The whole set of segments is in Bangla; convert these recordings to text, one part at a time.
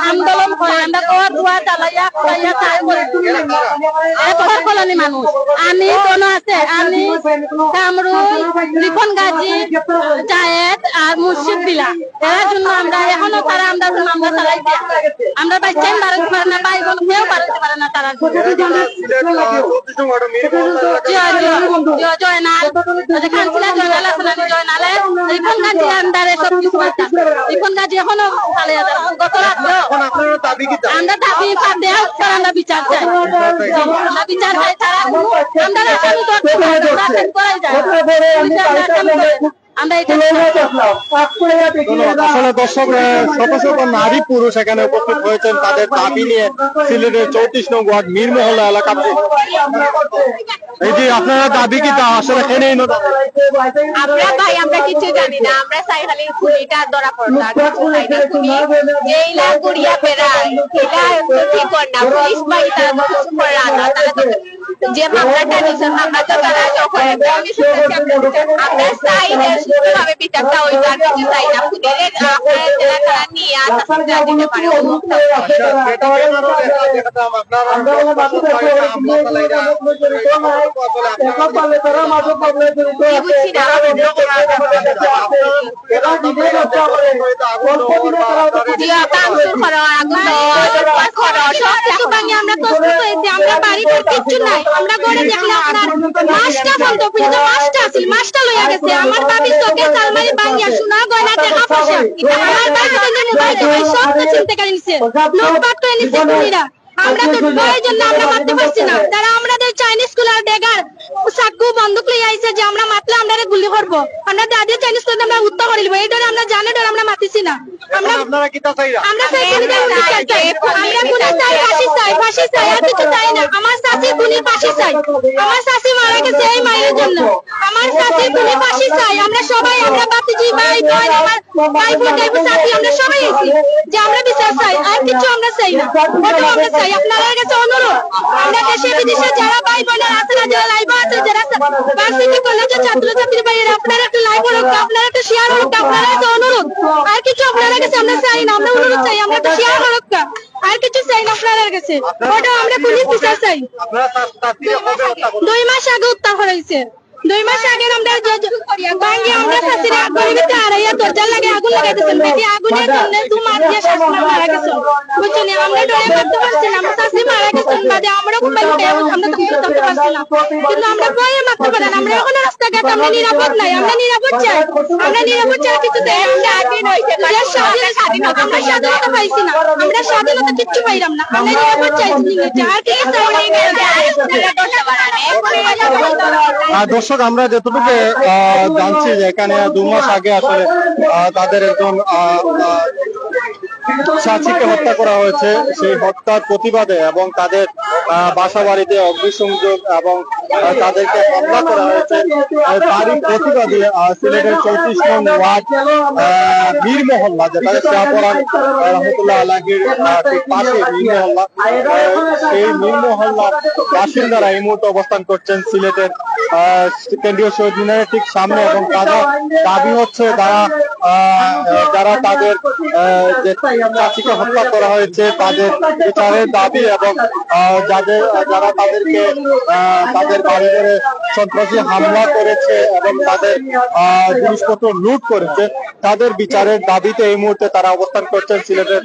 আন্দোলন করে মানুষ আমি কোন আছে আমি কামরুল রিফন গাজী জায়েদ আর মুর্শিদ বিলা এর জন্য আমরা এখনো তারা আমরা মামলা চালাইছি আমরা বাচ্চাই বাড়াতে পারে না ভাই বোন কেউ বাড়াতে পারে না তারা জয়নাল খানসিলা জয়নাল আসলে জয়নালে রিফন গাজী আন্ডারে সব কিছু আছে রিফন গাজী এখনো চালিয়ে যাচ্ছে গত রাত আমরা দাবি পাতে আমরা বিচার চাই আমরা বিচার চাই তারা আমরা আসামি করতে করাই যায় আসলে দর্শক শত শত নারী পুরুষ এখানে উপস্থিত হয়েছেন তাদের দাবি নিয়ে সিলেটের 34 নং ওয়ার্ড মীর মহল্লা এলাকাতে। এই যে আপনারা দাবি কি তা আসলে কেনেই না আমরা ভাই আমরা কিছু জানি না আমরা চাই খালি খুনিটা ধরা পড়তা খুনি এইলা গুড়িয়া পেরায় এটা ঠিক করে না পুলিশ ভাই তারা কিছু করে না তারা তো যে মামলাটা নিছেন মামলা তো তারা করে আমি শুনতেছি আমরা চাই না সুষ্ঠুভাবে বিচারটা ওই তার কিছু চাই না খুনিরে আপনারা যারা তারা নিয়ে আসতে দিতে পারে আমরা বাড়িতে কিছু নাই আমরা ঘরে দেখলে আপনার মাছটা বন্ধ ফ্রিজে মাছটা আছিল মাছটা লইয়া গেছে আমার বাবির চোখে সালমারি ভাঙিয়া সোনা গয়না টাকা পয়সা আমার বাড়িতে মোবাইল সব তো চিনতে করে নিছে লুটপাট করে নিছে খুনিরা আমরা তো ভয়ের জন্য আমরা মারতে পারছি না তারা আমাদের চাইনিজ স্কুলের ডেগার চাকু বন্দুক লইয়া আইছে যে আমরা মারলে আমরা গুলি করব আমরা দাদি চাইনিজ স্কুলে আমরা উত্তর করে দিব এই ধরে আমরা জানে ধরে আমরা মারতেছি না আপনারা কি তা চাইরা আমরা চাই আমরা গুলি চাই ফাঁসি চাই আর কিছু চাই না আমার চাচি গুলি ফাঁসি চাই আমার চাচি মারা গেছে এই মায়ের জন্য আমার চাচি গুলি ফাঁসি চাই আমরা সবাই আমরা বাতিজি ভাই বোন আমার ভাই বোন চাচি আমরা সবাই আছি যে আমরা বিচার চাই আর কিছু আমরা চাই না আমরা চাই আপনাদের কাছে অনুরোধ আমরা দেশে বিদেশে যারা ভাই বোনের আছে না যারা লাইভ আছে যারা ভার্সিটি কলেজের ছাত্রছাত্রী ভাইয়েরা আপনারা একটা লাইভ হোক আপনারা একটা শেয়ার হোক আপনারা কাছে অনুরোধ আর কিছু আপনাদের কাছে আমরা চাই না আমরা অনুরোধ চাই আমরা একটা শেয়ার হোক আর কিছু চাই না আপনাদের কাছে ওটা আমরা পুলিশ বিচার চাই 2 মাস আগে হত্যা করেছে 2 মাস আগে আমরা ভাঙ্গি আমরা শাশুড়ি গরিবিতে আড়াইয়া দরজার লাগে আগুন লাগাইতেছেন বেটি আগুনের জন্য 2 মাস দিয়ে শাশুড়ি মারা গেছে বুঝছেন আমরা ডরে করতে পারছি না আমরা শাশুড়ি মারা গেছেন বাদে আমরা খুব আমরা তো করতে পারছি না কিন্তু আমরা ভয়ে মারতে পারি না আমরা এখন রাস্তাঘাট আমরা নিরাপদ নাই আমরা নিরাপদ চাই কিছু চাই আমরা আগে নইছে স্বাধীনতা আমরা স্বাধীনতা পাইছি না আমরা স্বাধীনতা কিচ্ছু পাইলাম না আমরা নিরাপদ চাইছি আর কি চাই দর্শক আমরা যতটুকু জানছি যে এখানে 2 মাস আগে আসলে তাদের একজন চাচিকে হত্যা করা হয়েছে সেই হত্যার প্রতিবাদে এবং তাদের বাসা বাড়িতে অগ্নিসংযোগ এবং তাদেরকে হামলা করা হয়েছে তারই প্রতিবাদে সিলেটের 34 নং ওয়ার্ড মীর মহল্লা যেটা শাহপরান রহমতুল্লাহ আলাহির ঠিক পাশে মীর মহল্লা সেই মীর মহল্লার বাসিন্দারা এই মুহূর্তে অবস্থান করছেন সিলেটের কেন্দ্রীয় শহীদ মিনারের ঠিক সামনে এবং তাদের দাবি হচ্ছে যারা তাদের যে চাচিকে হত্যা করা হয়েছে তাদের বিচারের দাবি এবং যারা তাদেরকে তাদের বাড়ি ঘরে সন্ত্রাসী হামলা করেছে এবং তাদের জিনিসপত্র লুট করেছে তাদের বিচারের দাবিতে এই মুহূর্তে তারা অবস্থান করছেন সিলেটের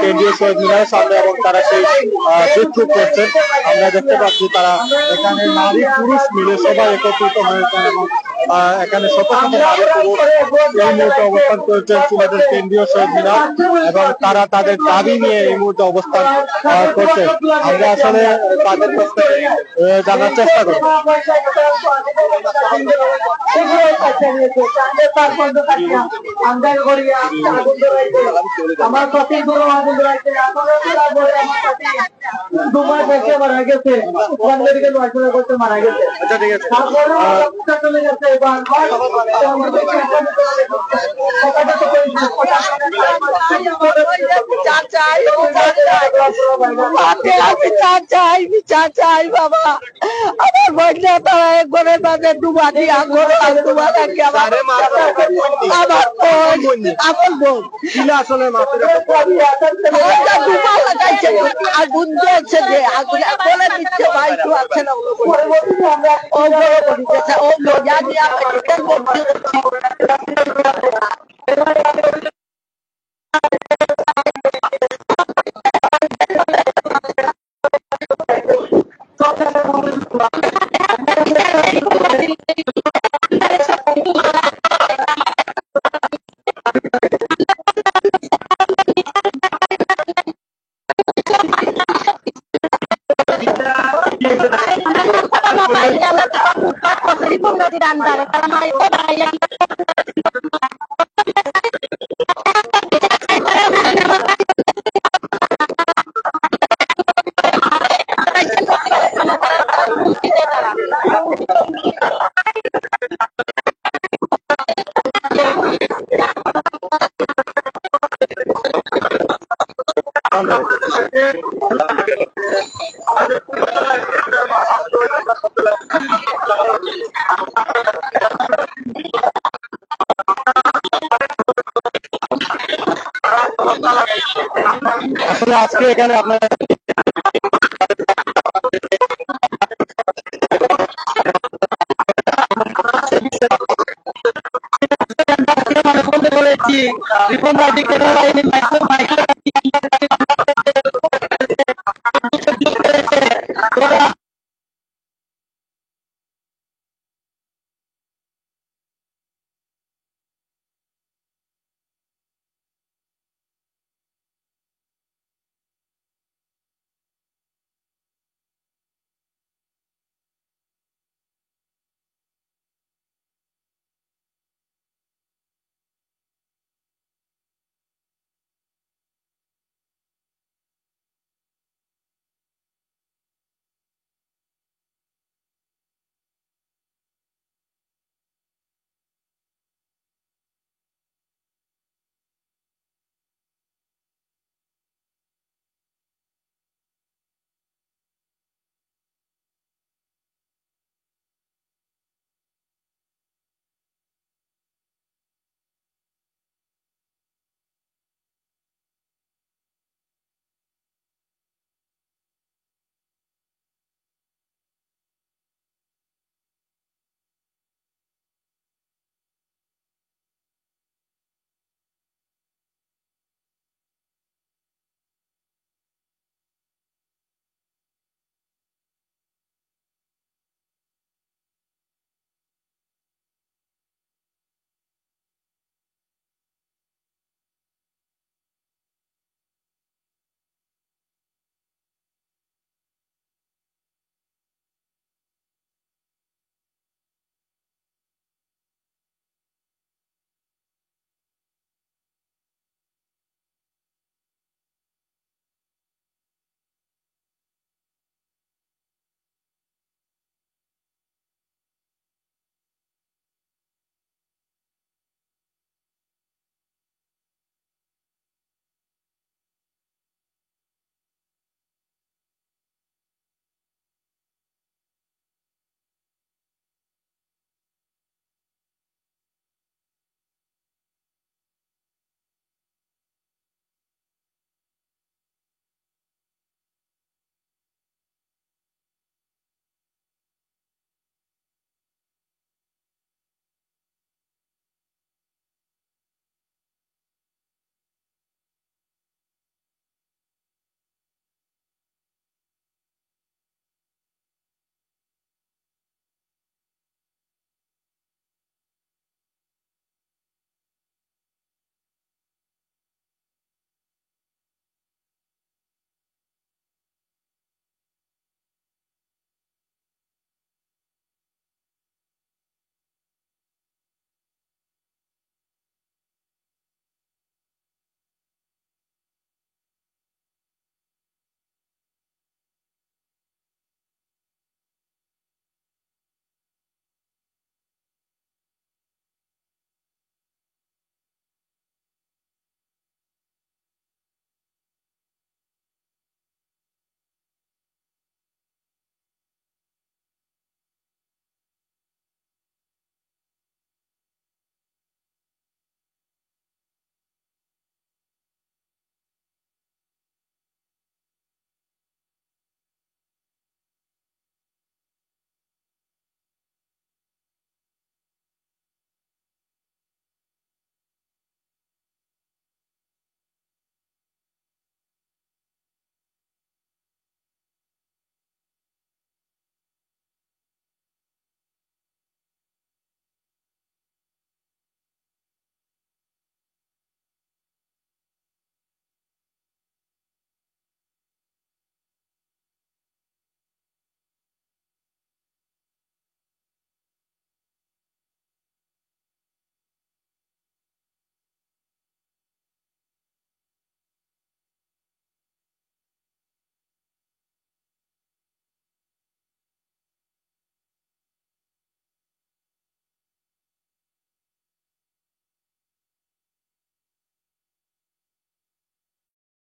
কেন্দ্রীয় শহীদ মিনারের সামনে এবং তারা সেই বিক্ষোভ করছেন। আমরা দেখতে পাচ্ছি তারা এখানে নারী পুরুষ মিলে সবাই একত্রিত হয়েছেন এবং এখানে শত শত নারী পুরুষ এই মুহূর্তে অবস্থান করেছেন সিলেটের কেন্দ্রীয় শহীদ মিনার এবং তারা তাদের দাবি নিয়ে এই মুহূর্তে অবস্থান করছে। আমরা আসলে তাদের কাছ থেকে জানার চেষ্টা করি। আমার দুবার দেখে মারা গেছে, মেডিকেল ওয়ার্কার করতে মারা গেছে। আচ্ছা ঠিক আছে। চলে গেছে এবার বিচার চাই বাবা। আমার বইটা তারা একবারের মাঝে ডুবা দিয়া ডুবা রাখি আমার আমার বোন আসলে ডুবা লাগাইছে, আগুন দিয়েছে যে আগুন বলে দিচ্ছে ভাই তো আছে না ও বলে দিতেছে ও লোজা দিয়া মেডিকেল ভর্তি আসলে আজকে এখানে আপনার রিপন